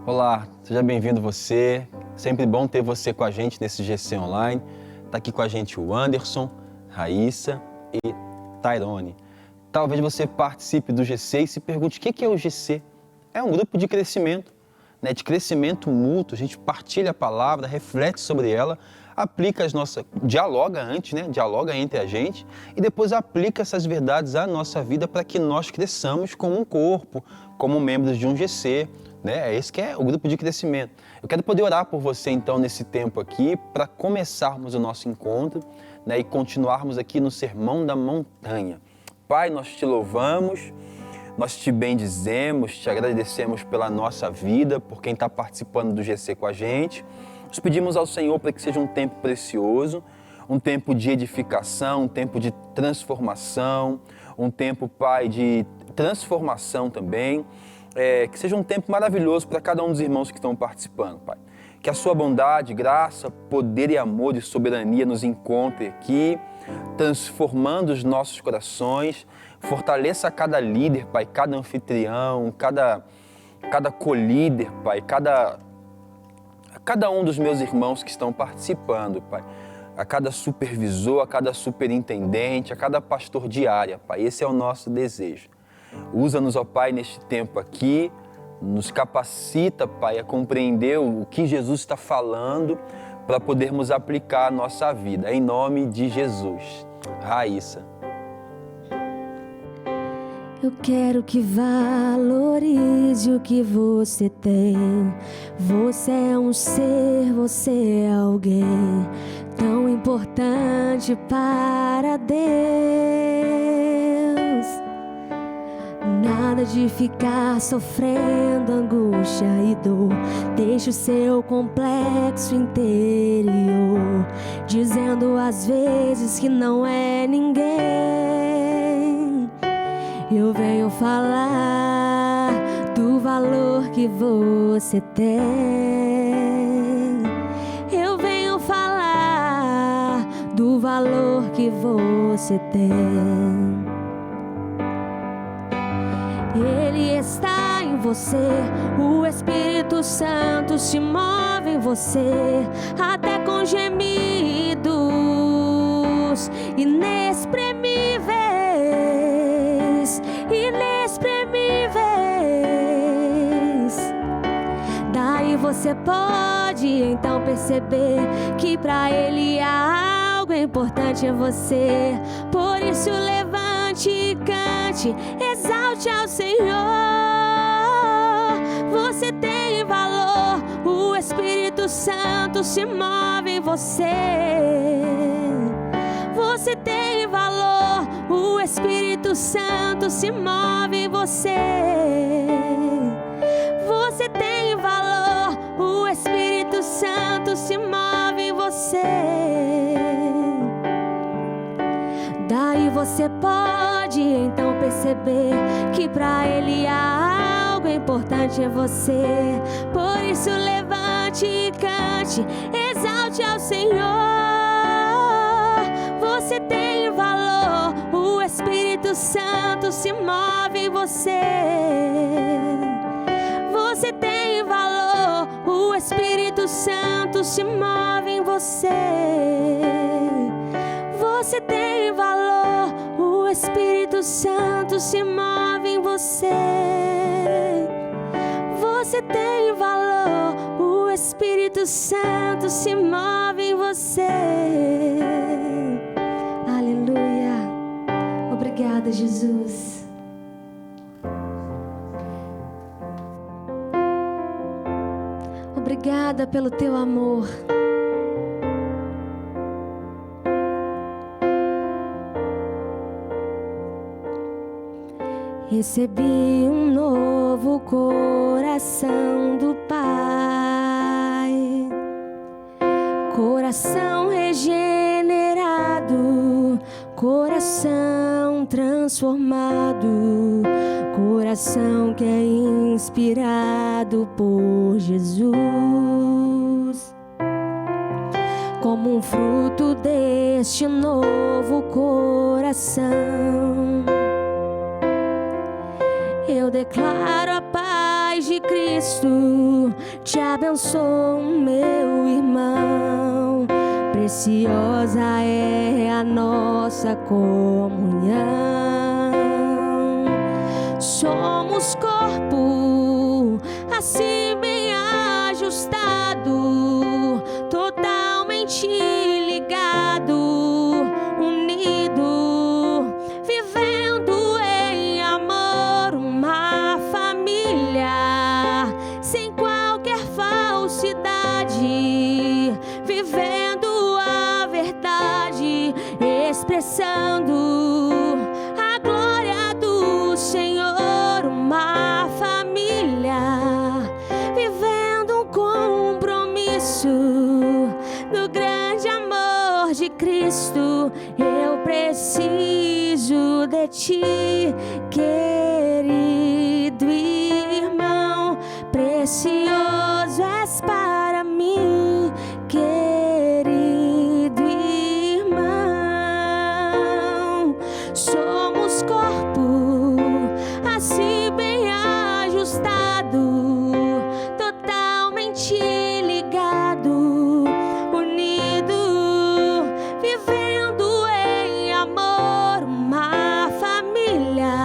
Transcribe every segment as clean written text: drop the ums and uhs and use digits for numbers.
Olá, seja bem-vindo você. Sempre bom ter você com a gente nesse GC Online. Está aqui com a gente o Anderson, Raíssa e Tairone. Talvez você participe do GC e se pergunte o que é o GC. É um grupo de crescimento, de crescimento mútuo. A gente partilha a palavra, reflete sobre ela, aplica dialoga antes, dialoga entre a gente e depois aplica essas verdades à nossa vida para que nós cresçamos como um corpo, como membros de um GC. É esse que é o grupo de crescimento. Eu quero poder orar por você então nesse tempo aqui para começarmos o nosso encontro e continuarmos aqui no Sermão da Montanha. Pai, nós te louvamos, nós te bendizemos, te agradecemos pela nossa vida, por quem está participando do GC com a gente. Nós pedimos ao Senhor para que seja um tempo precioso, um tempo de edificação, um tempo de transformação, um tempo, Pai, de transformação também. Que seja um tempo maravilhoso para cada um dos irmãos que estão participando, Pai. Que a sua bondade, graça, poder e amor e soberania nos encontre aqui, transformando os nossos corações, fortaleça cada líder, Pai, cada anfitrião, cada co-líder, Pai, cada um dos meus irmãos que estão participando, Pai, a cada supervisor, a cada superintendente, a cada pastor de área, Pai, esse é o nosso desejo. Usa-nos, ó Pai, neste tempo aqui, nos capacita, Pai, a compreender o que Jesus está falando para podermos aplicar a nossa vida. Em nome de Jesus. Raíssa. Eu quero que valorize o que você tem. Você é um ser, você é alguém tão importante para Deus. Nada de ficar sofrendo angústia e dor. Deixa o seu complexo interior dizendo às vezes que não é ninguém. Eu venho falar do valor que você tem. Eu venho falar do valor que você tem. Ele está em você, o Espírito Santo se move em você, até com gemidos inexprimíveis, inexprimíveis. Daí você pode então perceber que para Ele há algo importante em você. Por isso levante e cante, exalte ao Senhor. Você tem valor, o Espírito Santo se move em você. Você tem valor, o Espírito Santo se move em você. Você tem valor, o Espírito Santo se move em você. Daí você pode então perceber que para Ele há algo importante em você. Por isso levante e cante, exalte ao Senhor. Você tem valor, o Espírito Santo se move em você. Você tem valor, o Espírito Santo se move em você. Você tem valor, o Espírito Santo se move em você. Você tem valor, o Espírito Santo se move em você. Aleluia. Obrigada, Jesus. Obrigada pelo teu amor. Recebi um novo coração do Pai, coração regenerado, coração transformado, coração que é inspirado por Jesus. Como um fruto deste novo coração, eu declaro a paz de Cristo, te abençoo, meu irmão. Preciosa é a nossa comunhão. Somos corpo, assim bem ajustado, totalmente ligado, unido, vivendo em amor, uma família, sem qualquer falsidade, vivendo a verdade, expressando a glória do Senhor, uma família, vivendo um compromisso do grande amor de Cristo. Eu preciso de ti, querido irmão, precioso és para mim, querido irmão. Somos corpo, assim bem ajustado, totalmente ligado, unido, vivendo em amor, uma família,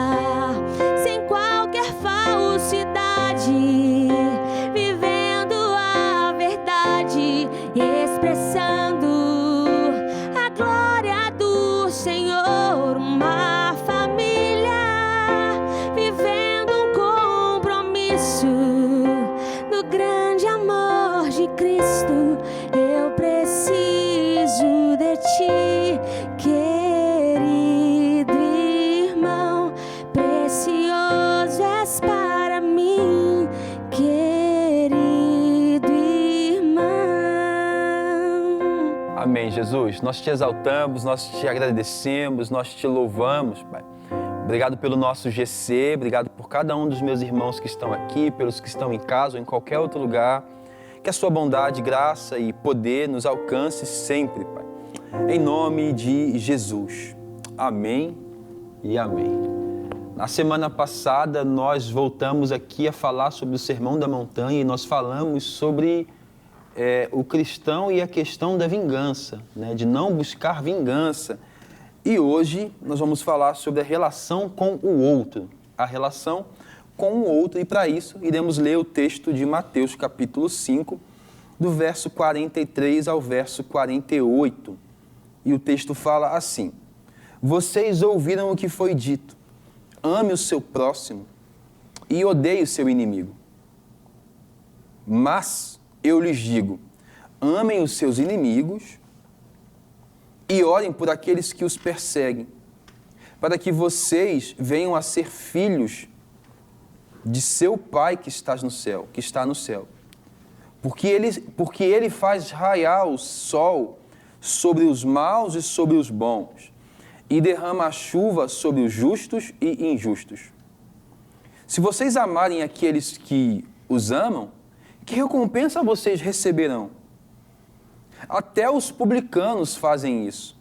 sem qualquer falsidade, vivendo a verdade, expressando a glória do Senhor, uma família, vivendo um compromisso do grande amor de Cristo. Eu preciso de ti, querido irmão, precioso és para mim, querido irmão. Amém, Jesus. Nós te exaltamos, nós te agradecemos, nós te louvamos, Pai. Obrigado pelo nosso GC, obrigado por cada um dos meus irmãos que estão aqui, pelos que estão em casa ou em qualquer outro lugar. Que a sua bondade, graça e poder nos alcance sempre, Pai. Em nome de Jesus. Amém e amém. Na semana passada, nós voltamos aqui a falar sobre o Sermão da Montanha e nós falamos sobre o cristão e a questão da vingança, né? De não buscar vingança. E hoje nós vamos falar sobre a relação com o outro, a relação com o outro, e para isso iremos ler o texto de Mateus capítulo 5, do verso 43 ao verso 48. E o texto fala assim: vocês ouviram o que foi dito, ame o seu próximo e odeie o seu inimigo. Mas eu lhes digo, amem os seus inimigos e orem por aqueles que os perseguem, para que vocês venham a ser filhos de seu Pai que está no céu. Porque ele faz raiar o sol sobre os maus e sobre os bons, e derrama a chuva sobre os justos e injustos. Se vocês amarem aqueles que os amam, que recompensa vocês receberão? Até os publicanos fazem isso.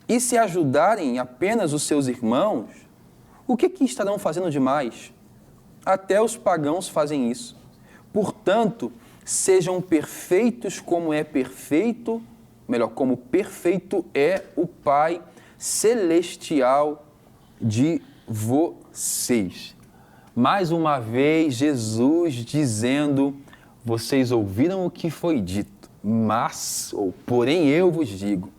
E se ajudarem apenas os seus irmãos, o que estarão fazendo demais? Até os pagãos fazem isso. Portanto, sejam perfeitos como perfeito é o Pai Celestial de vocês. Mais uma vez, Jesus dizendo, vocês ouviram o que foi dito, porém eu vos digo,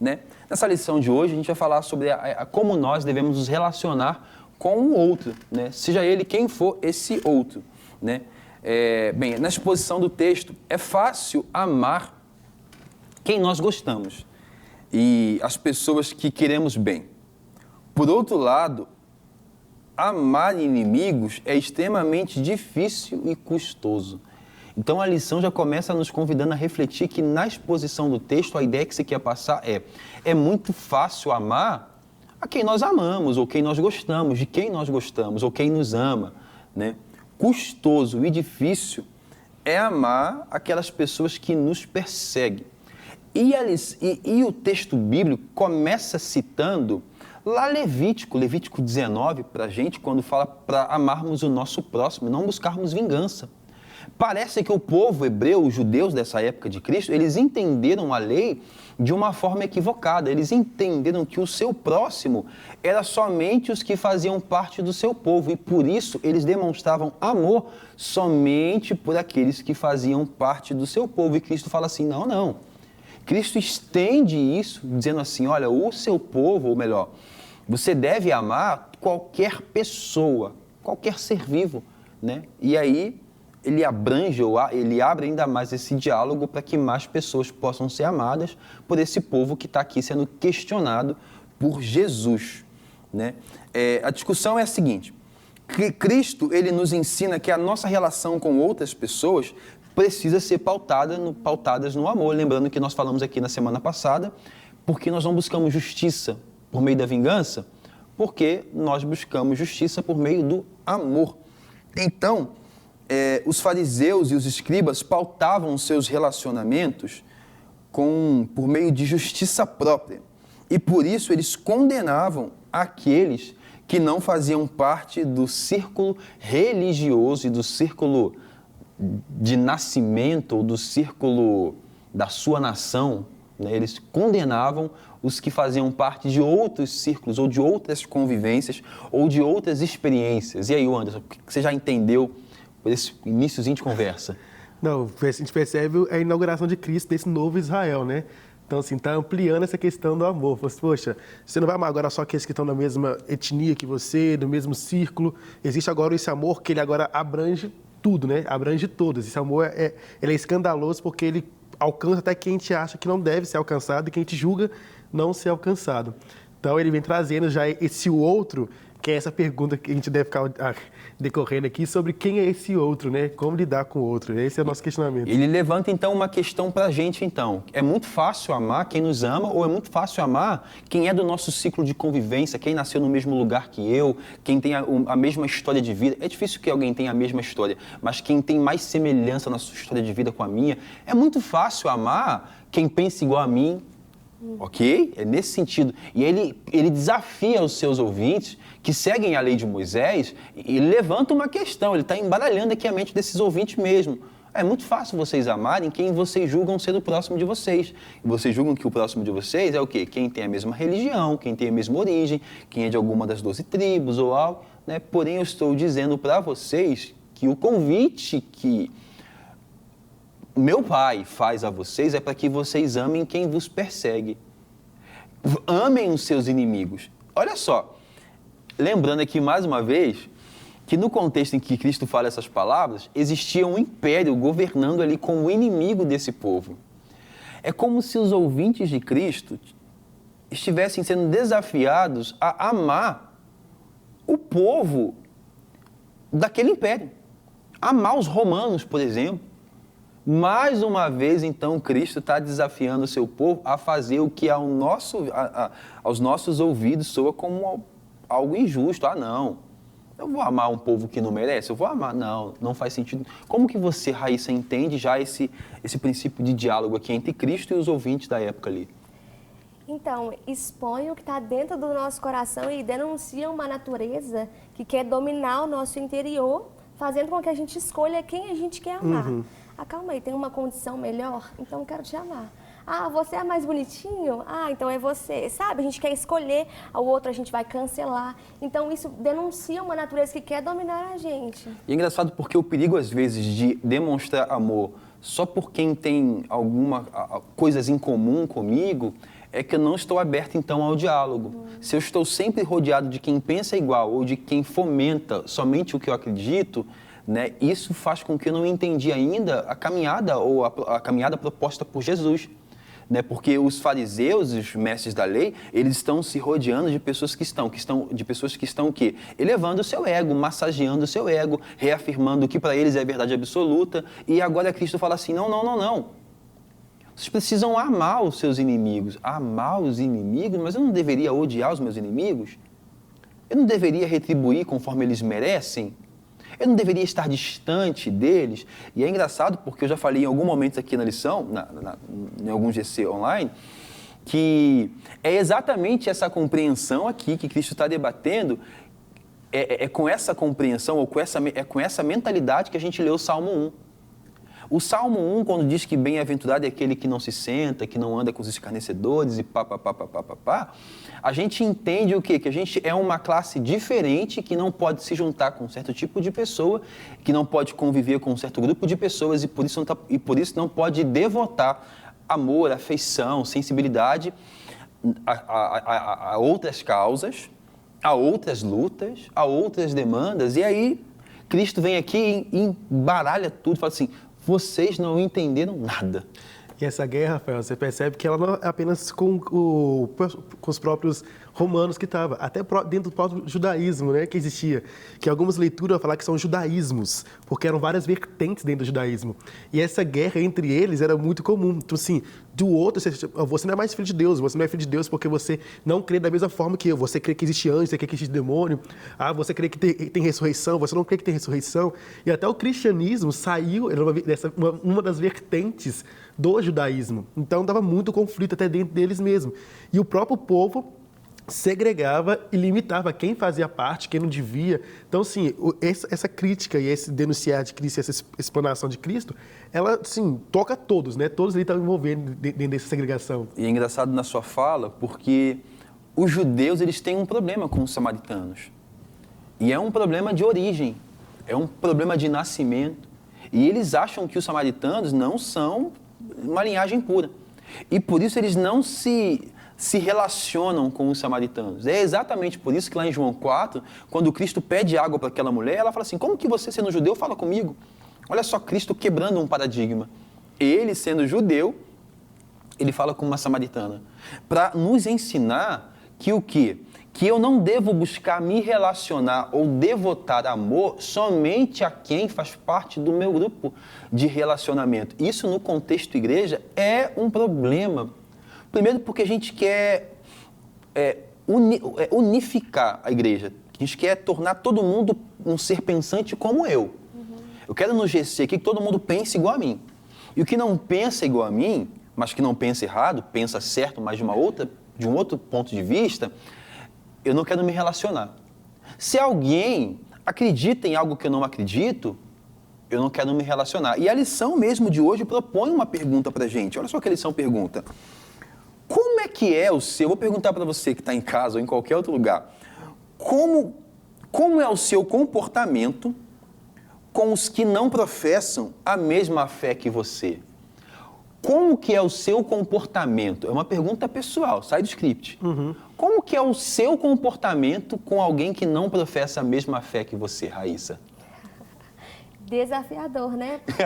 né? Nessa lição de hoje, a gente vai falar sobre como nós devemos nos relacionar com o outro, né? Seja ele quem for esse outro, né? Bem, na exposição do texto, é fácil amar quem nós gostamos e as pessoas que queremos bem. Por outro lado, amar inimigos é extremamente difícil e custoso. Então a lição já começa nos convidando a refletir que na exposição do texto, a ideia que você quer passar é muito fácil amar a quem nós amamos, ou quem nós gostamos, de quem nós gostamos, ou quem nos ama, né? Custoso e difícil é amar aquelas pessoas que nos perseguem. E o texto bíblico começa citando Lá Levítico 19, para a gente, quando fala para amarmos o nosso próximo, não buscarmos vingança. Parece que o povo hebreu, os judeus dessa época de Cristo, eles entenderam a lei de uma forma equivocada. Eles entenderam que o seu próximo era somente os que faziam parte do seu povo e por isso eles demonstravam amor somente por aqueles que faziam parte do seu povo. E Cristo fala assim, não. Cristo estende isso dizendo assim, olha, o seu povo, ou melhor, você deve amar qualquer pessoa, qualquer ser vivo, né? E aí ele abre ainda mais esse diálogo para que mais pessoas possam ser amadas por esse povo que está aqui sendo questionado por Jesus, né? A discussão é a seguinte, que Cristo ele nos ensina que a nossa relação com outras pessoas precisa ser pautadas no amor. Lembrando que nós falamos aqui na semana passada, porque nós não buscamos justiça por meio da vingança, porque nós buscamos justiça por meio do amor. Então, os fariseus e os escribas pautavam seus relacionamentos por meio de justiça própria. E por isso eles condenavam aqueles que não faziam parte do círculo religioso e do círculo de nascimento ou do círculo da sua nação, né? Eles condenavam os que faziam parte de outros círculos ou de outras convivências ou de outras experiências. E aí, Anderson, o que você já entendeu por esse iniciozinho de conversa? Não, a gente percebe a inauguração de Cristo desse novo Israel, né? Então, assim, está ampliando essa questão do amor. Poxa, você não vai amar agora só aqueles que estão na mesma etnia que você, no mesmo círculo. Existe agora esse amor que ele agora abrange tudo, né? Abrange todos. Esse amor ele é escandaloso porque ele alcança até quem a gente acha que não deve ser alcançado e quem a gente julga não ser alcançado. Então, ele vem trazendo já esse outro, que é essa pergunta que a gente deve ficar decorrendo aqui sobre quem é esse outro, né? Como lidar com o outro. Esse é o nosso questionamento. Ele levanta, então, uma questão para a gente, então. É muito fácil amar quem nos ama ou é muito fácil amar quem é do nosso ciclo de convivência, quem nasceu no mesmo lugar que eu, quem tem a mesma história de vida. É difícil que alguém tenha a mesma história, mas quem tem mais semelhança na sua história de vida com a minha. É muito fácil amar quem pensa igual a mim, ok? É nesse sentido. E ele desafia os seus ouvintes que seguem a lei de Moisés e levanta uma questão. Ele está embaralhando aqui a mente desses ouvintes mesmo. É muito fácil vocês amarem quem vocês julgam ser o próximo de vocês. E vocês julgam que o próximo de vocês é o quê? Quem tem a mesma religião, quem tem a mesma origem, quem é de alguma das 12 tribos ou algo, né? Porém, eu estou dizendo para vocês que o convite que meu Pai faz a vocês é para que vocês amem quem vos persegue. Amem os seus inimigos. Olha só, lembrando aqui mais uma vez que no contexto em que Cristo fala essas palavras, existia um império governando ali como inimigo desse povo. É como se os ouvintes de Cristo estivessem sendo desafiados a amar o povo daquele império. Amar os romanos, por exemplo. Mais uma vez, então, Cristo está desafiando o seu povo a fazer o que aos nossos ouvidos soa como algo injusto. Ah, não, eu vou amar um povo que não merece? Eu vou amar? Não, não faz sentido. Como que você, Raíssa, entende já esse princípio de diálogo aqui entre Cristo e os ouvintes da época ali? Então, expõe o que está dentro do nosso coração e denuncia uma natureza que quer dominar o nosso interior, fazendo com que a gente escolha quem a gente quer amar. Ah, calma aí, tem uma condição melhor? Então eu quero te amar. Ah, você é mais bonitinho? Ah, então é você. Sabe, a gente quer escolher, o outro a gente vai cancelar. Então isso denuncia uma natureza que quer dominar a gente. E é engraçado porque o perigo, às vezes, de demonstrar amor só por quem tem coisas em comum comigo, é que eu não estou aberto, então, ao diálogo. Se eu estou sempre rodeado de quem pensa igual ou de quem fomenta somente o que eu acredito, né, isso faz com que eu não entendi ainda a caminhada ou a caminhada proposta por Jesus. Né, porque os fariseus, os mestres da lei, eles estão se rodeando de pessoas que estão o quê? Elevando o seu ego, massageando o seu ego, reafirmando que para eles é a verdade absoluta. E agora Cristo fala assim, não. Vocês precisam amar os seus inimigos. Amar os inimigos? Mas eu não deveria odiar os meus inimigos? Eu não deveria retribuir conforme eles merecem? Eu não deveria estar distante deles? E é engraçado porque eu já falei em algum momento aqui na lição, em algum GC online, que é exatamente essa compreensão aqui que Cristo está debatendo, é com essa compreensão, ou com essa mentalidade que a gente lê o Salmo 1. O Salmo 1, quando diz que bem-aventurado é aquele que não se senta, que não anda com os escarnecedores e a gente entende o quê? Que a gente é uma classe diferente que não pode se juntar com um certo tipo de pessoa, que não pode conviver com um certo grupo de pessoas e por isso não pode devotar amor, afeição, sensibilidade a outras causas, a outras lutas, a outras demandas. E aí Cristo vem aqui e embaralha tudo, fala assim, vocês não entenderam nada. E essa guerra, Rafael, você percebe que ela não é apenas com os próprios romanos que estava, até dentro do próprio judaísmo, né, que existia, que algumas leituras vão falar que são judaísmos, porque eram várias vertentes dentro do judaísmo. E essa guerra entre eles era muito comum. Então, assim, do outro, você não é mais filho de Deus, você não é filho de Deus porque você não crê da mesma forma que eu, você crê que existe anjo, você crê que existe demônio, você crê que tem ressurreição, você não crê que tem ressurreição. E até o cristianismo saiu, era uma das vertentes do judaísmo. Então, dava muito conflito até dentro deles mesmo. E o próprio povo segregava e limitava quem fazia parte, quem não devia. Então, assim, essa crítica e esse denunciar de Cristo, essa explanação de Cristo, ela, assim, toca todos, né? Todos ali estão envolvendo dentro dessa segregação. E é engraçado na sua fala, porque os judeus, eles têm um problema com os samaritanos. E é um problema de origem, é um problema de nascimento. E eles acham que os samaritanos não são uma linhagem pura. E por isso eles não se relacionam com os samaritanos. É exatamente por isso que lá em João 4, quando Cristo pede água para aquela mulher, ela fala assim, como que você, sendo judeu, fala comigo? Olha só, Cristo quebrando um paradigma. Ele, sendo judeu, ele fala com uma samaritana. Para nos ensinar que o quê? Que eu não devo buscar me relacionar ou devotar amor somente a quem faz parte do meu grupo de relacionamento. Isso, no contexto igreja, é um problema. Primeiro porque a gente quer unificar a igreja. A gente quer tornar todo mundo um ser pensante como eu. Eu quero no GC aqui que todo mundo pense igual a mim. E o que não pensa igual a mim, mas que não pensa errado, pensa certo, mas de um outro ponto de vista, eu não quero me relacionar. Se alguém acredita em algo que eu não acredito, eu não quero me relacionar. E a lição mesmo de hoje propõe uma pergunta pra gente. Olha só que a lição pergunta. Como é que é o seu... Vou perguntar para você que está em casa ou em qualquer outro lugar. Como é o seu comportamento com os que não professam a mesma fé que você? Como que é o seu comportamento? É uma pergunta pessoal, sai do script. Como que é o seu comportamento com alguém que não professa a mesma fé que você, Raíssa? Desafiador, né? Porque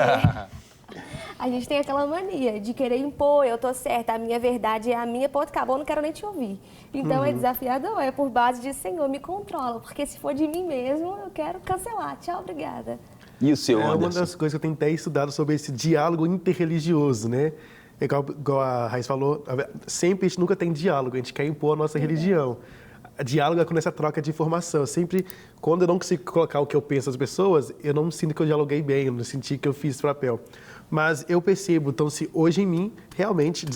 a gente tem aquela mania de querer impor, eu tô certa, a minha verdade é a minha, ponto, acabou, não quero nem te ouvir. Então é desafiador, é por base de, Senhor, me controla, porque se for de mim mesmo, eu quero cancelar. Tchau, obrigada. E o seu, Anderson? É uma das coisas que eu tenho até estudado sobre esse diálogo interreligioso, né? Igual a Raíssa falou, sempre a gente nunca tem diálogo, a gente quer impor a nossa religião. Diálogo é com essa troca de informação. Sempre, quando eu não consigo colocar o que eu penso às pessoas, eu não me sinto que eu dialoguei bem, eu não senti que eu fiz esse papel. Mas eu percebo, então, se hoje em mim, realmente,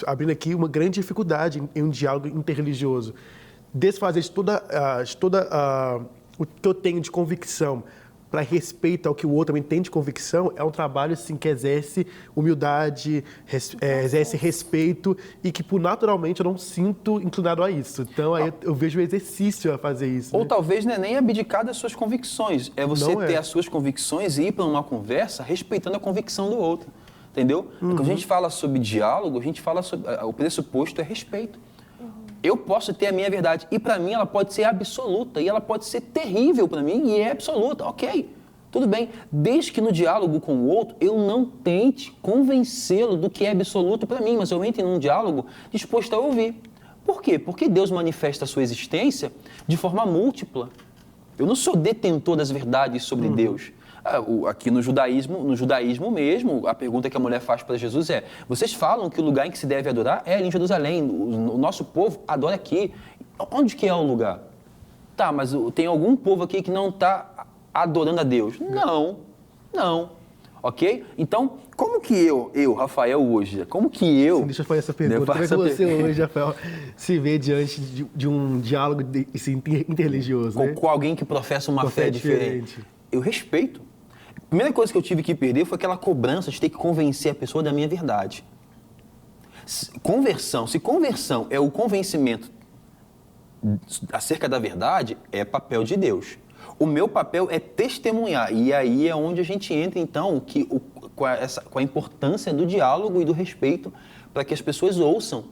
abrindo aqui uma grande dificuldade em um diálogo interreligioso, desfazer de toda o que eu tenho de convicção para respeito ao que o outro também tem de convicção, é um trabalho assim, que exerce humildade, exerce respeito e que, naturalmente, eu não sinto inclinado a isso. Então, aí eu vejo o exercício a fazer isso. Ou né? talvez não é nem abdicar das suas convicções, é você ter as suas convicções e ir para uma conversa respeitando a convicção do outro, entendeu? Quando a gente fala sobre diálogo, a gente fala sobre... O pressuposto é respeito. Eu posso ter a minha verdade e para mim ela pode ser absoluta e ela pode ser terrível para mim e é absoluta, ok, tudo bem, desde que no diálogo com o outro eu não tente convencê-lo do que é absoluto para mim, mas eu entre num diálogo disposto a ouvir. Por quê? Porque Deus manifesta a sua existência de forma múltipla. Eu não sou detentor das verdades sobre Deus. Aqui no judaísmo mesmo, a pergunta que a mulher faz para Jesus é: vocês falam que o lugar em que se deve adorar é ali em Jerusalém, o nosso povo adora aqui. Onde que é o lugar? Tá, mas tem algum povo aqui que não está adorando a Deus? Não. Ok? Então, como que eu, Rafael, hoje, como que eu... Sim, deixa eu fazer essa pergunta. Como é que você hoje, Rafael, se vê diante de um diálogo interreligioso, né? Com alguém que professa uma fé diferente? Eu respeito. A primeira coisa que eu tive que perder foi aquela cobrança de ter que convencer a pessoa da minha verdade. Se conversão é o convencimento acerca da verdade, é papel de Deus. O meu papel é testemunhar, e aí é onde a gente entra, então, com a importância do diálogo e do respeito para que as pessoas ouçam.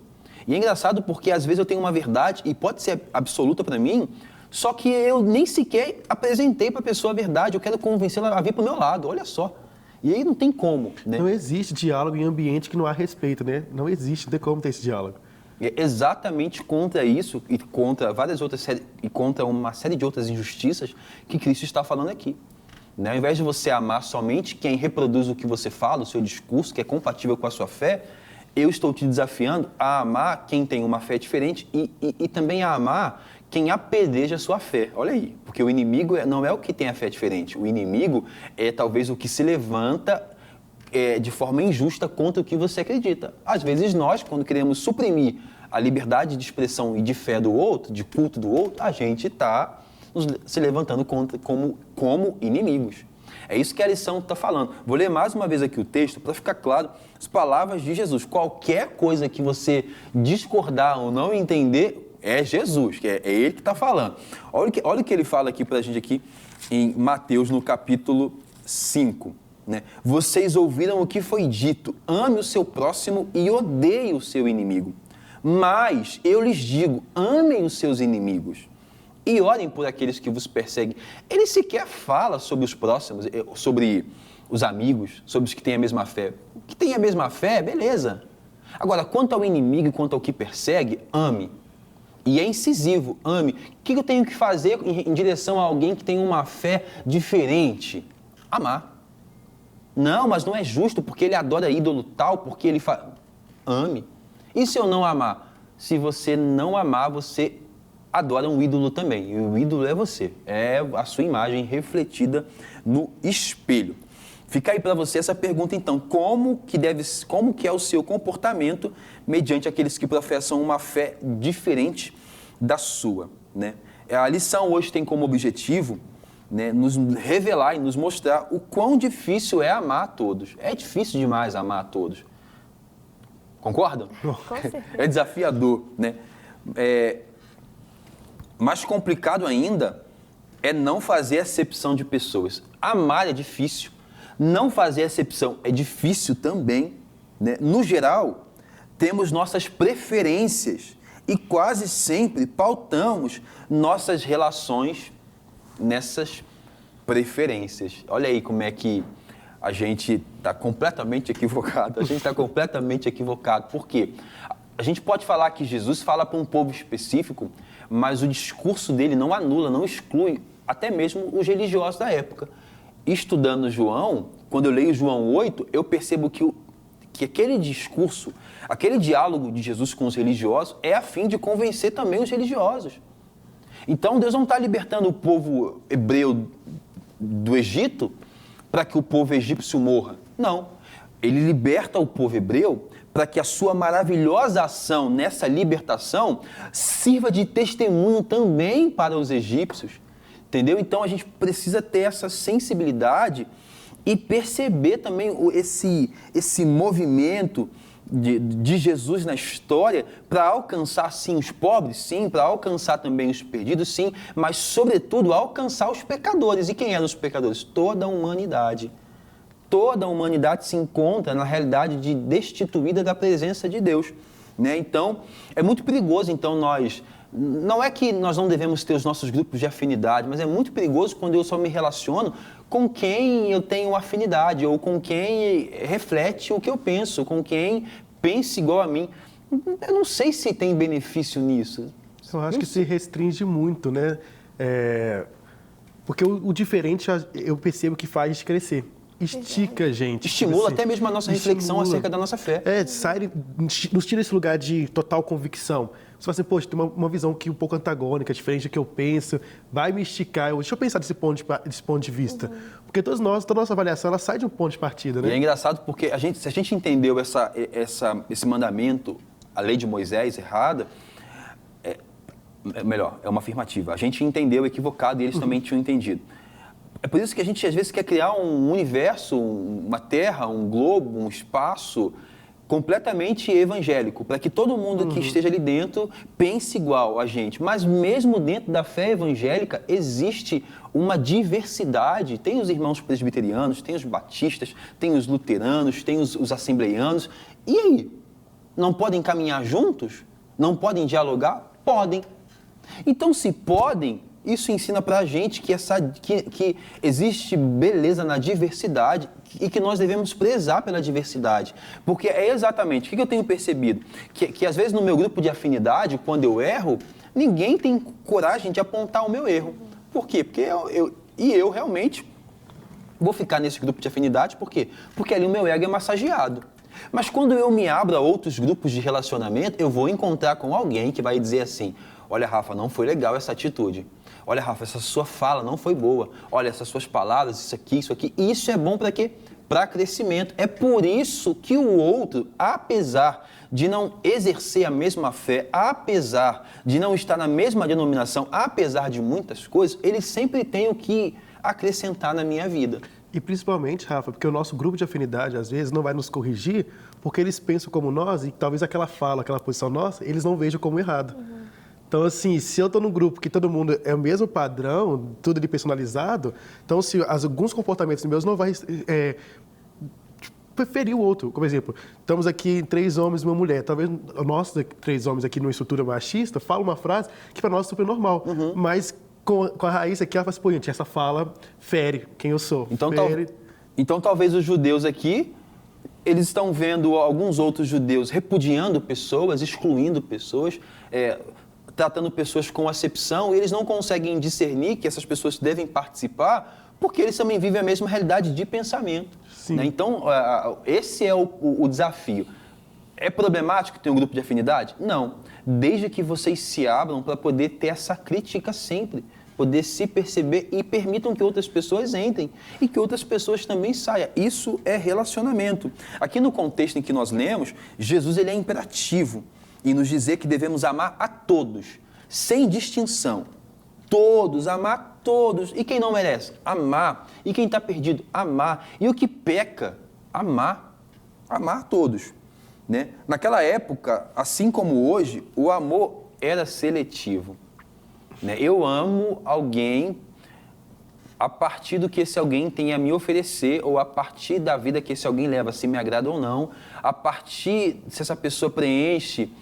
E é engraçado porque, às vezes, eu tenho uma verdade, e pode ser absoluta para mim, só que eu nem sequer apresentei para a pessoa a verdade, eu quero convencê-la a vir para o meu lado, olha só. E aí não tem como, né? Não existe diálogo em ambiente que não há respeito, né? Não existe, não tem como ter esse diálogo. É exatamente contra isso e contra várias outras e contra uma série de outras injustiças que Cristo está falando aqui. Né? Ao invés de você amar somente quem reproduz o que você fala, o seu discurso, que é compatível com a sua fé, eu estou te desafiando a amar quem tem uma fé diferente e também a amar quem apedreja a sua fé. Olha aí, porque o inimigo não é o que tem a fé diferente. O inimigo é talvez o que se levanta de forma injusta contra o que você acredita. Às vezes nós, quando queremos suprimir a liberdade de expressão e de fé do outro, de culto do outro, a gente está se levantando como inimigos. É isso que a lição está falando. Vou ler mais uma vez aqui o texto para ficar claro as palavras de Jesus. Qualquer coisa que você discordar ou não entender, é Jesus, que é Ele que está falando. Olha o que ele fala aqui para a gente aqui em Mateus, no capítulo 5. Né? Vocês ouviram o que foi dito, ame o seu próximo e odeie o seu inimigo. Mas eu lhes digo, amem os seus inimigos e orem por aqueles que vos perseguem. Ele sequer fala sobre os próximos, sobre os amigos, sobre os que têm a mesma fé. O que tem a mesma fé, beleza. Agora, quanto ao inimigo e quanto ao que persegue, ame. E é incisivo, ame. O que eu tenho que fazer em direção a alguém que tem uma fé diferente? Amar. Não, mas não é justo porque ele adora ídolo tal, porque ele fala... Ame. E se eu não amar? Se você não amar, você adora um ídolo também. E o ídolo é você. É a sua imagem refletida no espelho. Fica aí para você essa pergunta, então. Como que é o seu comportamento mediante aqueles que professam uma fé diferente da sua, né? A lição hoje tem como objetivo... né, nos revelar e nos mostrar o quão difícil é amar a todos. É difícil demais amar a todos. Concordam? Com certeza. É desafiador, né? Mais complicado ainda é não fazer acepção de pessoas. Amar é difícil. Não fazer acepção é difícil também, né? No geral, temos nossas preferências e quase sempre pautamos nossas relações nessas preferências. Olha aí como é que a gente está completamente equivocado. A gente está completamente equivocado. Por quê? A gente pode falar que Jesus fala para um povo específico, mas o discurso dele não anula, não exclui até mesmo os religiosos da época. Estudando João, quando eu leio João 8, eu percebo que aquele discurso, aquele diálogo de Jesus com os religiosos é a fim de convencer também os religiosos. Então, Deus não está libertando o povo hebreu do Egito para que o povo egípcio morra. Não. Ele liberta o povo hebreu para que a sua maravilhosa ação nessa libertação sirva de testemunho também para os egípcios. Entendeu? Então, a gente precisa ter essa sensibilidade e perceber também esse movimento de Jesus na história para alcançar, sim, os pobres, sim, para alcançar também os perdidos, sim, mas, sobretudo, alcançar os pecadores. E quem eram os pecadores? Toda a humanidade. Toda a humanidade se encontra na realidade de destituída da presença de Deus, né? Então, é muito perigoso, então, não é que nós não devemos ter os nossos grupos de afinidade, mas é muito perigoso quando eu só me relaciono com quem eu tenho afinidade ou com quem reflete o que eu penso, com quem pensa igual a mim. Eu não sei se tem benefício nisso. Eu acho que se restringe muito, né? Porque o diferente eu percebo que faz crescer. estica a gente. Estimula Assim, até mesmo a nossa reflexão acerca da nossa fé. Nos tira esse lugar de total convicção. Você fala assim, poxa, tem uma visão que um pouco antagônica, diferente do que eu penso, vai me esticar. Deixa eu pensar desse ponto de vista. Porque toda a nossa avaliação, ela sai de um ponto de partida, né? E é engraçado porque se a gente entendeu esse mandamento, a lei de Moisés errada, melhor, é uma afirmativa. A gente entendeu equivocado e eles também tinham entendido. É por isso que a gente, às vezes, quer criar um universo, uma terra, um globo, um espaço completamente evangélico, para que todo mundo que esteja ali dentro pense igual a gente. Mas mesmo dentro da fé evangélica existe uma diversidade. Tem os irmãos presbiterianos, tem os batistas, tem os luteranos, tem os assembleianos. E aí? Não podem caminhar juntos? Não podem dialogar? Podem. Então, se podem, isso ensina para a gente que existe beleza na diversidade e que nós devemos prezar pela diversidade. Porque é exatamente o que eu tenho percebido, que às vezes no meu grupo de afinidade, quando eu erro, ninguém tem coragem de apontar o meu erro. Por quê? Porque eu realmente vou ficar nesse grupo de afinidade, por quê? Porque ali o meu ego é massageado. Mas quando eu me abro a outros grupos de relacionamento, eu vou encontrar com alguém que vai dizer assim, olha, Rafa, não foi legal essa atitude. Olha, Rafa, essa sua fala não foi boa. Olha, essas suas palavras, isso aqui, isso aqui. Isso é bom para quê? Para crescimento. É por isso que o outro, apesar de não exercer a mesma fé, apesar de não estar na mesma denominação, apesar de muitas coisas, ele sempre tem o que acrescentar na minha vida. E principalmente, Rafa, porque o nosso grupo de afinidade, às vezes, não vai nos corrigir porque eles pensam como nós e talvez aquela fala, aquela posição nossa, eles não vejam como errado. Então, assim, se eu estou num grupo que todo mundo é o mesmo padrão, tudo ali personalizado, então, se alguns comportamentos meus não vai preferir o outro. Como exemplo, estamos aqui 3 homens e uma mulher. Talvez nós 3 homens aqui numa estrutura machista falam uma frase que para nós é super normal, mas com a Raíssa aqui, ela fala assim, pô, gente, essa fala fere quem eu sou. Então, talvez os judeus aqui, eles estão vendo alguns outros judeus repudiando pessoas, excluindo pessoas, tratando pessoas com acepção, e eles não conseguem discernir que essas pessoas devem participar porque eles também vivem a mesma realidade de pensamento. Né? Então, esse é o desafio. É problemático ter um grupo de afinidade? Não. Desde que vocês se abram para poder ter essa crítica sempre, poder se perceber e permitam que outras pessoas entrem e que outras pessoas também saiam. Isso é relacionamento. Aqui no contexto em que nós lemos, Jesus ele é imperativo e nos dizer que devemos amar a todos, sem distinção. Todos, amar todos. E quem não merece? Amar. E quem está perdido? Amar. E o que peca? Amar. Amar todos. Né? Naquela época, assim como hoje, o amor era seletivo. Né? Eu amo alguém a partir do que esse alguém tem a me oferecer ou a partir da vida que esse alguém leva, se me agrada ou não, a partir se essa pessoa preenche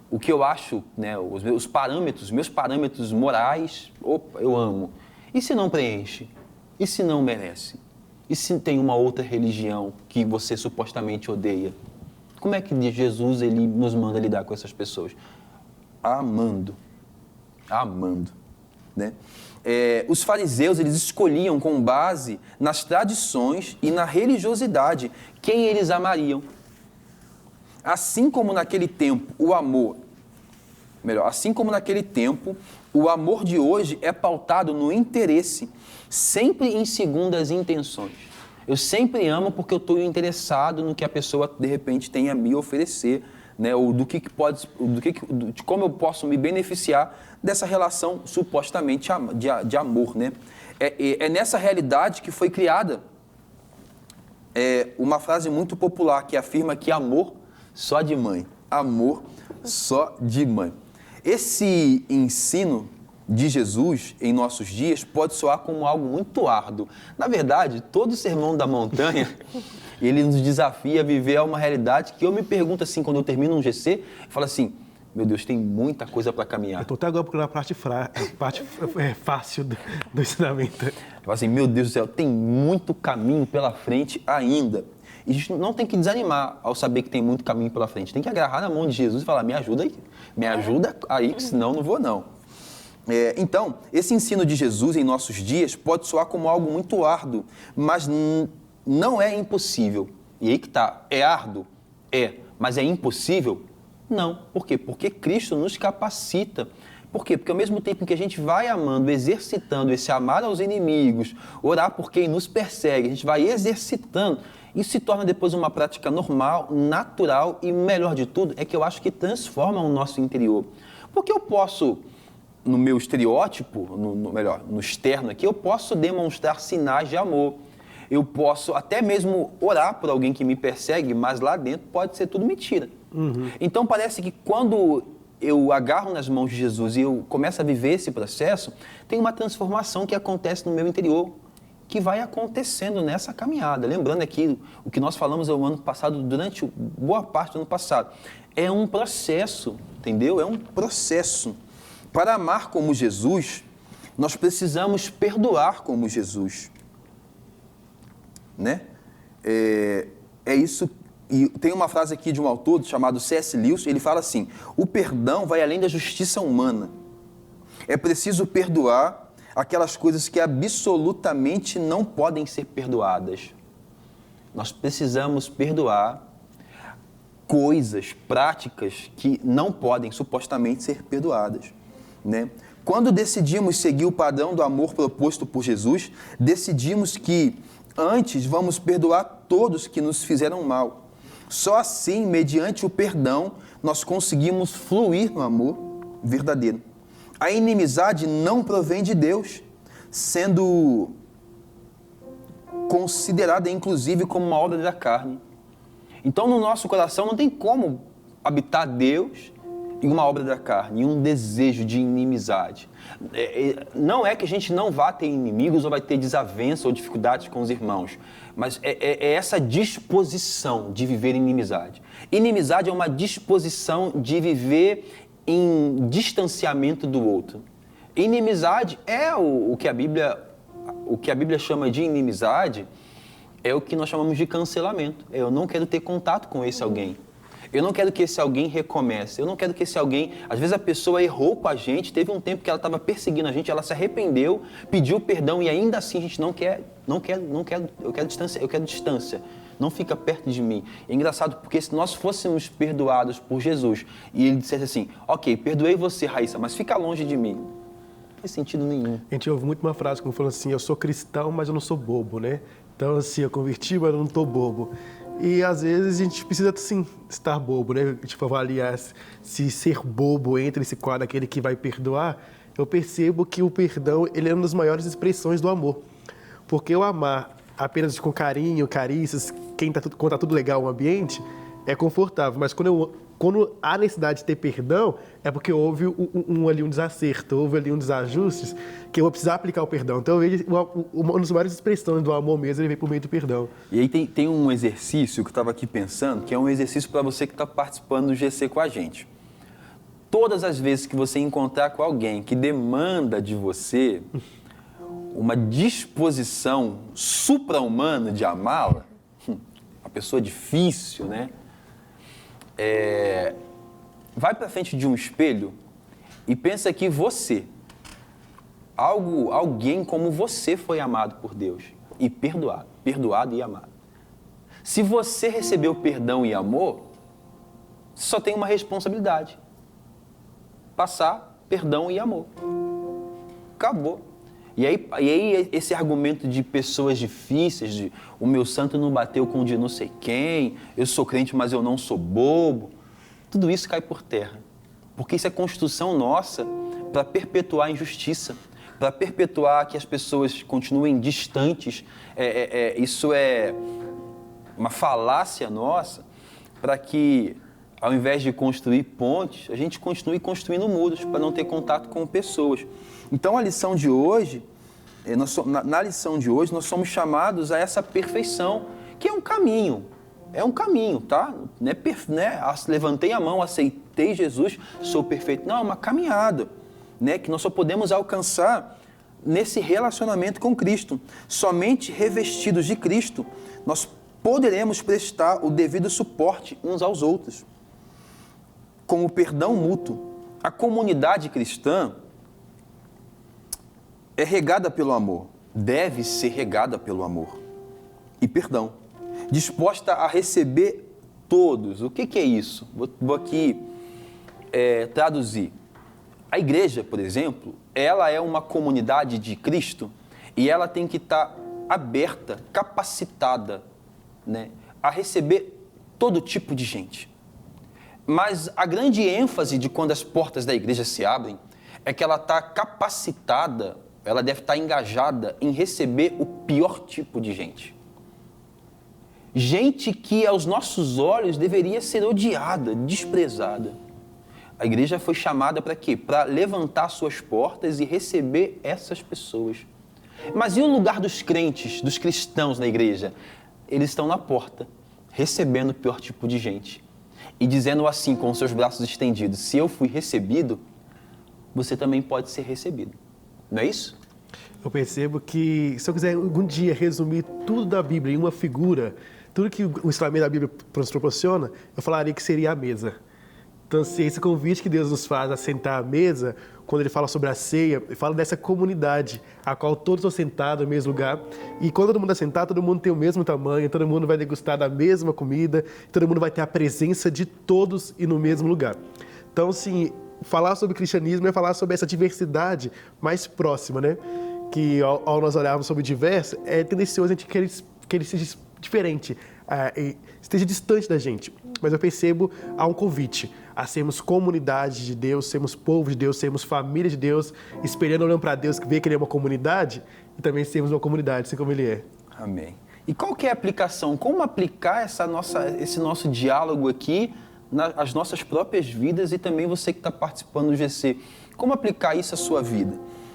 o que eu acho, né? Os meus parâmetros morais, opa, eu amo. E se não preenche? E se não merece? E se tem uma outra religião que você supostamente odeia? Como é que Jesus ele nos manda lidar com essas pessoas? Amando. Amando. Né? Os fariseus eles escolhiam com base nas tradições e na religiosidade quem eles amariam. Assim como naquele tempo o amor de hoje é pautado no interesse, sempre em segundas intenções. Eu sempre amo porque eu estou interessado no que a pessoa de repente tem a me oferecer, né? Ou de como eu posso me beneficiar dessa relação supostamente de amor, né? É nessa realidade que foi criada uma frase muito popular que afirma que amor só de mãe. Amor só de mãe. Esse ensino de Jesus em nossos dias pode soar como algo muito árduo. Na verdade, todo o Sermão da Montanha, ele nos desafia a viver uma realidade que eu me pergunto assim, quando eu termino um GC, eu falo assim, meu Deus, tem muita coisa para caminhar. Eu estou até agora procurando a parte fácil do ensinamento. Eu falo assim, meu Deus do céu, tem muito caminho pela frente ainda. E a gente não tem que desanimar ao saber que tem muito caminho pela frente. Tem que agarrar na mão de Jesus e falar, me ajuda aí, que senão não vou não. Então, esse ensino de Jesus em nossos dias pode soar como algo muito árduo, mas não é impossível. E aí que está, é árduo? É, mas é impossível? Não. Por quê? Porque Cristo nos capacita. Por quê? Porque ao mesmo tempo que a gente vai amando, exercitando esse amar aos inimigos, orar por quem nos persegue, a gente vai exercitando, isso se torna depois uma prática normal, natural e, melhor de tudo, é que eu acho que transforma o nosso interior. Porque eu posso, no meu estereótipo, no externo aqui, eu posso demonstrar sinais de amor. Eu posso até mesmo orar por alguém que me persegue, mas lá dentro pode ser tudo mentira. Então parece que quando eu agarro nas mãos de Jesus e eu começo a viver esse processo, tem uma transformação que acontece no meu interior, que vai acontecendo nessa caminhada. Lembrando aqui, o que nós falamos o ano passado, durante boa parte do ano passado, é um processo, entendeu? É um processo. Para amar como Jesus, nós precisamos perdoar como Jesus. Né? É isso. E tem uma frase aqui de um autor chamado C.S. Lewis, ele fala assim: o perdão vai além da justiça humana. É preciso perdoar aquelas coisas que absolutamente não podem ser perdoadas. Nós precisamos perdoar coisas, práticas que não podem supostamente ser perdoadas. Né? Quando decidimos seguir o padrão do amor proposto por Jesus, decidimos que antes vamos perdoar todos que nos fizeram mal. Só assim, mediante o perdão, nós conseguimos fluir no amor verdadeiro. A inimizade não provém de Deus, sendo considerada inclusive como uma obra da carne. Então, no nosso coração não tem como habitar Deus e uma obra da carne, e um desejo de inimizade. Não é que a gente não vá ter inimigos ou vai ter desavença ou dificuldades com os irmãos, mas é essa disposição de viver em inimizade. Inimizade é uma disposição de viver em distanciamento do outro. Inimizade é o que a Bíblia chama de inimizade, é o que nós chamamos de cancelamento. Eu não quero ter contato com esse alguém. Eu não quero que esse alguém recomece. Eu não quero que esse alguém... Às vezes a pessoa errou com a gente, teve um tempo que ela estava perseguindo a gente, ela se arrependeu, pediu perdão e ainda assim a gente não quer, eu quero distância. Não fica perto de mim. É engraçado porque se nós fôssemos perdoados por Jesus e ele dissesse assim: ok, perdoei você, Raíssa, mas fica longe de mim. Não faz sentido nenhum. A gente ouve muito uma frase como falando assim: eu sou cristão, mas eu não sou bobo, né? Então assim, eu converti, mas eu não estou bobo. E às vezes a gente precisa, sim, estar bobo, né? Tipo, avaliar se ser bobo entra nesse quadro, aquele que vai perdoar. Eu percebo que o perdão, ele é uma das maiores expressões do amor. Porque o amar apenas com carinho, carícias, quando tá tudo legal no ambiente, é confortável. Mas quando há necessidade de ter perdão, é porque houve um desacerto, houve ali um desajustes, que eu vou precisar aplicar o perdão. Então, eu vejo uma das maiores expressões do amor mesmo, ele vem por meio do perdão. E aí tem um exercício que eu estava aqui pensando, que é um exercício para você que está participando do GC com a gente. Todas as vezes que você encontrar com alguém que demanda de você uma disposição supra-humana de amá-la, uma pessoa difícil, né? Vai para frente de um espelho e pensa que você, alguém como você foi amado por Deus e perdoado e amado. Se você recebeu perdão e amor, só tem uma responsabilidade: passar perdão e amor. Acabou. E aí esse argumento de pessoas difíceis, de o meu santo não bateu com o de não sei quem, eu sou crente, mas eu não sou bobo, tudo isso cai por terra. Porque isso é construção nossa para perpetuar a injustiça, para perpetuar que as pessoas continuem distantes. Isso é uma falácia nossa para que, ao invés de construir pontes, a gente continue construindo muros para não ter contato com pessoas. Então, a lição de hoje, na lição de hoje, nós somos chamados a essa perfeição, que é um caminho, tá? Não é levantei a mão, aceitei Jesus, sou perfeito. Não, é uma caminhada, né? Que nós só podemos alcançar nesse relacionamento com Cristo. Somente revestidos de Cristo, nós poderemos prestar o devido suporte uns aos outros, com o perdão mútuo. A comunidade cristã é regada pelo amor, deve ser regada pelo amor e perdão, disposta a receber todos. O que é isso? Vou aqui traduzir. A igreja, por exemplo, ela é uma comunidade de Cristo e ela tem que estar aberta, capacitada, né, a receber todo tipo de gente. Mas a grande ênfase de quando as portas da igreja se abrem é que ela está capacitada, ela deve estar engajada em receber o pior tipo de gente. Gente que aos nossos olhos deveria ser odiada, desprezada. A igreja foi chamada para quê? Para levantar suas portas e receber essas pessoas. Mas e o lugar dos crentes, dos cristãos na igreja? Eles estão na porta, recebendo o pior tipo de gente. E dizendo assim, com seus braços estendidos, se eu fui recebido, você também pode ser recebido. Não é isso? Eu percebo que, se eu quiser algum dia resumir tudo da Bíblia em uma figura, tudo que o ensinamento da Bíblia nos proporciona, eu falaria que seria a mesa. Então, assim, esse convite que Deus nos faz a sentar à mesa, quando Ele fala sobre a ceia, Ele fala dessa comunidade, a qual todos estão sentados no mesmo lugar. E quando todo mundo é sentado, todo mundo tem o mesmo tamanho, todo mundo vai degustar da mesma comida, todo mundo vai ter a presença de todos e no mesmo lugar. Então, assim, falar sobre cristianismo é falar sobre essa diversidade mais próxima, né? Que ao nós olharmos sobre o diverso, é tendencioso a gente querer que ele seja diferente, esteja distante da gente. Mas eu percebo, há um convite a sermos comunidade de Deus, sermos povo de Deus, sermos família de Deus, esperando, olhando para Deus, ver que Ele é uma comunidade, e também sermos uma comunidade, assim como Ele é. Amém. E qual que é a aplicação? Como aplicar esse nosso diálogo aqui nas nossas próprias vidas e também você que está participando do GC? Como aplicar isso à sua vida?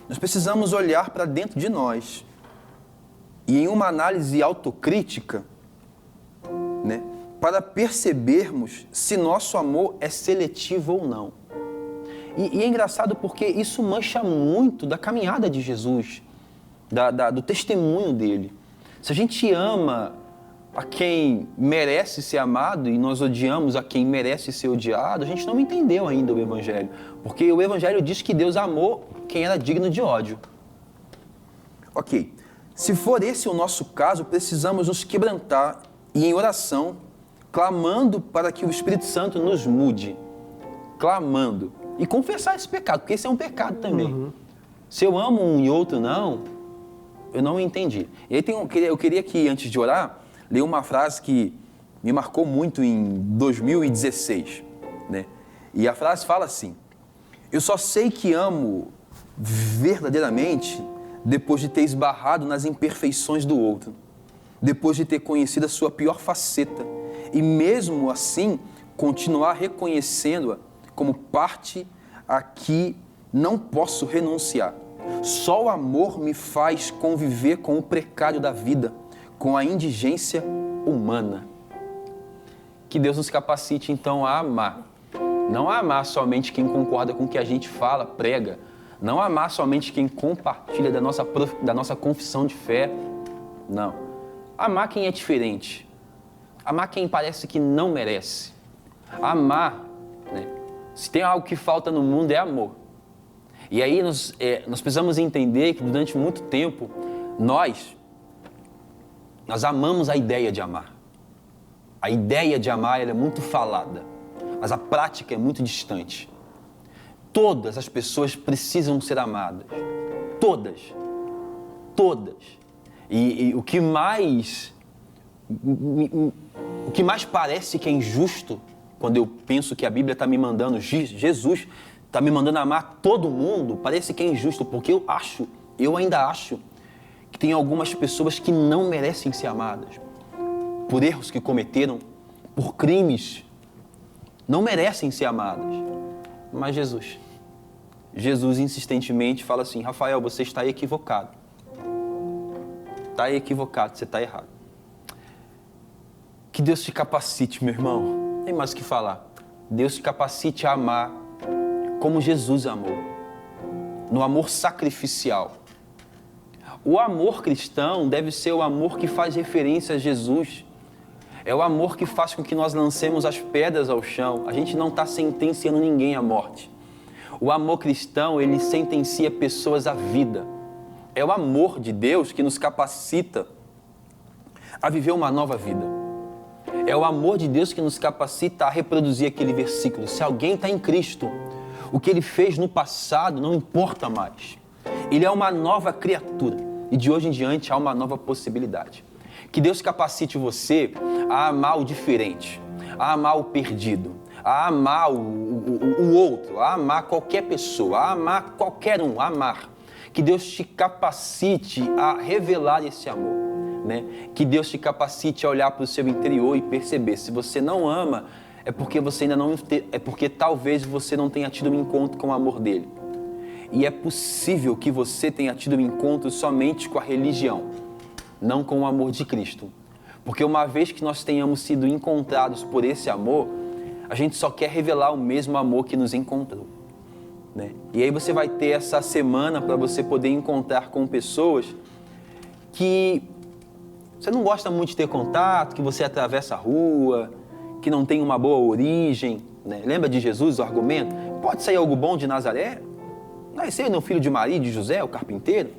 Nós precisamos olhar para dentro de nós e em uma análise autocrítica, né, para percebermos se nosso amor é seletivo ou não. E é engraçado porque isso mancha muito da caminhada de Jesus, do testemunho dele. Se a gente ama a quem merece ser amado e nós odiamos a quem merece ser odiado, a gente não entendeu ainda o Evangelho. Porque o Evangelho diz que Deus amou quem era digno de ódio. Ok, se for esse o nosso caso, precisamos nos quebrantar e em oração, clamando para que o Espírito Santo nos mude. Clamando. E confessar esse pecado, porque esse é um pecado também. Uhum. Se eu amo um e outro não, eu não entendi. E aí eu queria que, antes de orar, ler uma frase que me marcou muito em 2016. Né? E a frase fala assim: eu só sei que amo verdadeiramente depois de ter esbarrado nas imperfeições do outro, depois de ter conhecido a sua pior faceta e mesmo assim continuar reconhecendo-a como parte a que não posso renunciar. Só o amor me faz conviver com o precário da vida, com a indigência humana. Que Deus nos capacite então a amar. Não a amar somente quem concorda com o que a gente fala, prega. Não amar somente quem compartilha da nossa confissão de fé. Não. Amar quem é diferente. Amar quem parece que não merece. Amar, né? Se tem algo que falta no mundo é amor. E aí nós precisamos entender que durante muito tempo nós amamos a ideia de amar. A ideia de amar ela é muito falada, mas a prática é muito distante. Todas as pessoas precisam ser amadas. Todas. Todas. E o que mais parece que é injusto, quando eu penso que a Bíblia está me mandando, Jesus está me mandando amar todo mundo, parece que é injusto, porque eu ainda acho que tem algumas pessoas que não merecem ser amadas, por erros que cometeram, por crimes, não merecem ser amadas. Mas Jesus insistentemente fala assim: Rafael, você está equivocado. Está equivocado, você está errado. Que Deus te capacite, meu irmão. Não tem mais o que falar. Deus te capacite a amar como Jesus amou, no amor sacrificial. O amor cristão deve ser o amor que faz referência a Jesus. É o amor que faz com que nós lancemos as pedras ao chão. A gente não está sentenciando ninguém à morte. O amor cristão, ele sentencia pessoas à vida. É o amor de Deus que nos capacita a viver uma nova vida. É o amor de Deus que nos capacita a reproduzir aquele versículo. Se alguém está em Cristo, o que ele fez no passado não importa mais. Ele é uma nova criatura e de hoje em diante há uma nova possibilidade. Que Deus capacite você a amar o diferente, a amar o perdido, a amar o outro, a amar qualquer pessoa, a amar qualquer um, a amar. Que Deus te capacite a revelar esse amor, né? Que Deus te capacite a olhar para o seu interior e perceber. Se você não ama, é porque você ainda não, é porque talvez você não tenha tido um encontro com o amor dele. E é possível que você tenha tido um encontro somente com a religião, não com o amor de Cristo. Porque uma vez que nós tenhamos sido encontrados por esse amor, a gente só quer revelar o mesmo amor que nos encontrou, né? E aí você vai ter essa semana para você poder encontrar com pessoas que você não gosta muito de ter contato, que você atravessa a rua, que não tem uma boa origem, né? Lembra de Jesus, o argumento? Pode sair algo bom de Nazaré? Nasceu no filho de Maria e de José, o carpinteiro,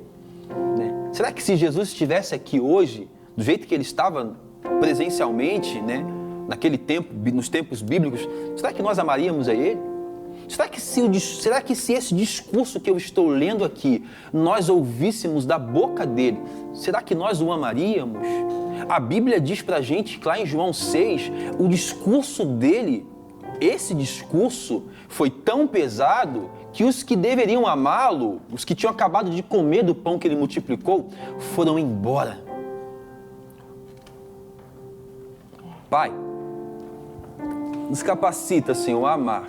né? Será que se Jesus estivesse aqui hoje, do jeito que ele estava presencialmente, né, naquele tempo, nos tempos bíblicos, será que nós amaríamos a ele? Será que se esse discurso que eu estou lendo aqui, nós ouvíssemos da boca dele, será que nós o amaríamos? A Bíblia diz pra gente, lá em João 6, o discurso dele, esse discurso foi tão pesado que os que deveriam amá-lo, os que tinham acabado de comer do pão que ele multiplicou, foram embora. Pai, nos capacita, Senhor, a amar.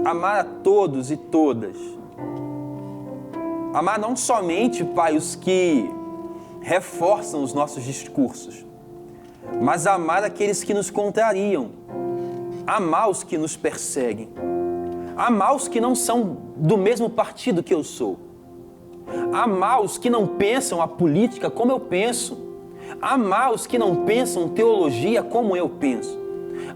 Amar a todos e todas. Amar não somente, Pai, os que reforçam os nossos discursos, mas amar aqueles que nos contrariam. Amar os que nos perseguem. Amar os que não são do mesmo partido que eu sou. Amar os que não pensam a política como eu penso. Amar os que não pensam teologia como eu penso.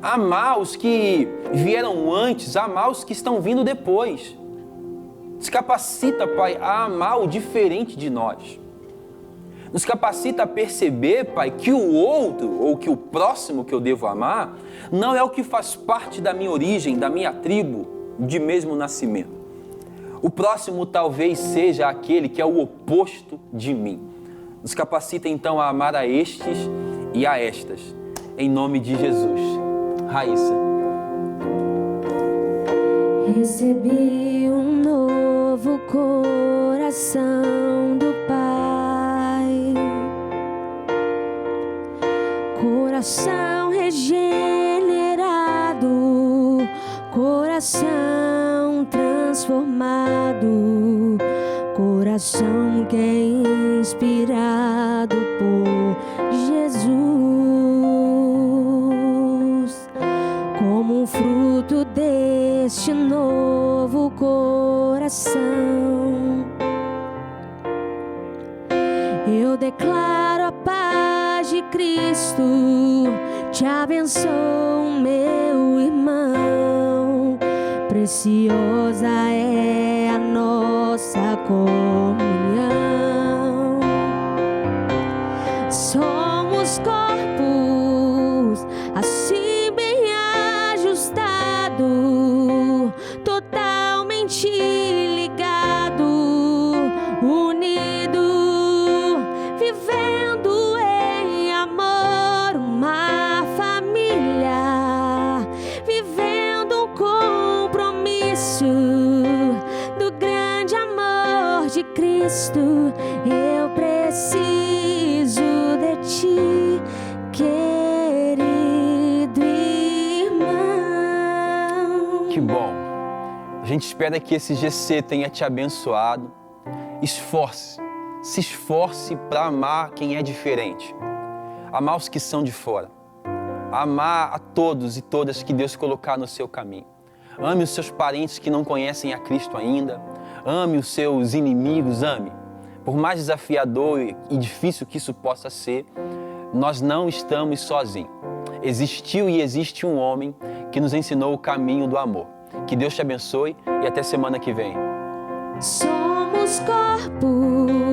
Amar os que vieram antes, amar os que estão vindo depois. Nos capacita, Pai, a amar o diferente de nós. Nos capacita a perceber, Pai, que o outro, ou que o próximo que eu devo amar, não é o que faz parte da minha origem, da minha tribo, de mesmo nascimento. O próximo talvez seja aquele que é o oposto de mim. Nos capacita então a amar a estes e a estas, em nome de Jesus. Raíssa. Recebi um novo coração do Pai, coração regenerado, coração transformado, coração que é inspirado por Jesus, como um fruto deste novo coração. Eu declaro a paz de Cristo, te abençoo, meu irmão. Preciosa é a nossa comunhão. Somos corpos assim bem ajustados, totalmente ligado, unido, vivendo em amor, uma família, vivendo um compromisso do grande amor de Cristo. Eu preciso de ti, querido irmão. Que bom. A gente espera que esse GC tenha te abençoado. Se esforce para amar quem é diferente. Amar os que são de fora. Amar a todos e todas que Deus colocar no seu caminho. Ame os seus parentes que não conhecem a Cristo ainda. Ame os seus inimigos, ame. Por mais desafiador e difícil que isso possa ser, nós não estamos sozinhos. Existiu e existe um homem que nos ensinou o caminho do amor. Que Deus te abençoe e até semana que vem. somos corpo.